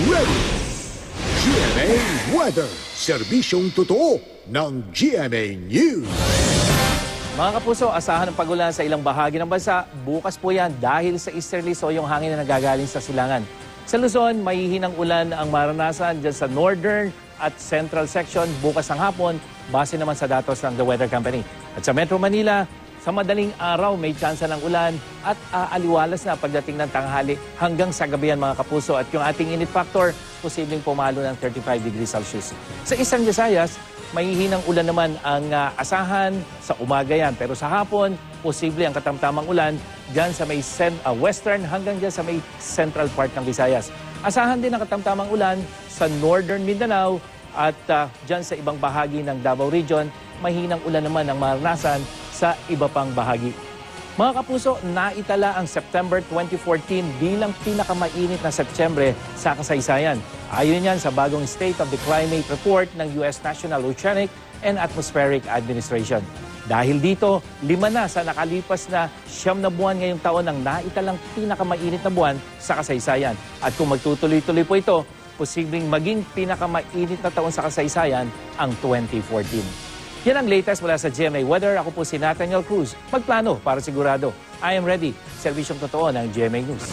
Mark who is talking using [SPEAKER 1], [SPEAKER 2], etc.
[SPEAKER 1] ready. GMA Weather, serbisyong totoo ng GMA News.
[SPEAKER 2] Mga kapuso, asahan ng pagulan sa ilang bahagi ng bansa. Bukas po yan dahil sa easterly so yung hangin na nagagaling sa silangan. Sa Luzon, mahihinang ulan ang maranasan dyan sa northern at central section bukas ng hapon, base naman sa datos ng The Weather Company. At sa Metro Manila, sa madaling araw may tsansa ng ulan at aaliwalas na pagdating ng tanghali hanggang sa gabihan mga kapuso. At yung ating init factor, posibleng pumalo ng 35 degrees Celsius. Sa Eastern Visayas, mahihinang ulan naman ang asahan sa umaga yan. Pero sa hapon, posible ang katamtamang ulan dyan sa may western hanggang dyan sa may central part ng Visayas. Asahan din ang katamtamang ulan sa northern Mindanao at dyan sa ibang bahagi ng Davao Region, mahinang ulan naman ang maranasan sa iba pang bahagi. Mga kapuso, naitala ang September 2014 bilang pinakamainit na Setyembre sa kasaysayan. Ayon yan sa bagong State of the Climate Report ng US National Oceanic and Atmospheric Administration. Dahil dito, 5 na sa nakalipas na 9 na buwan ngayong taon ang naitalang pinakamainit na buwan sa kasaysayan. At kung magtutuloy-tuloy po ito, posibleng maging pinakamainit na taon sa kasaysayan ang 2014. Yan ang latest mula sa GMA Weather. Ako po si Nathaniel Cruz. Magplano para sigurado. I am ready. Serbisyong totoo ng GMA News.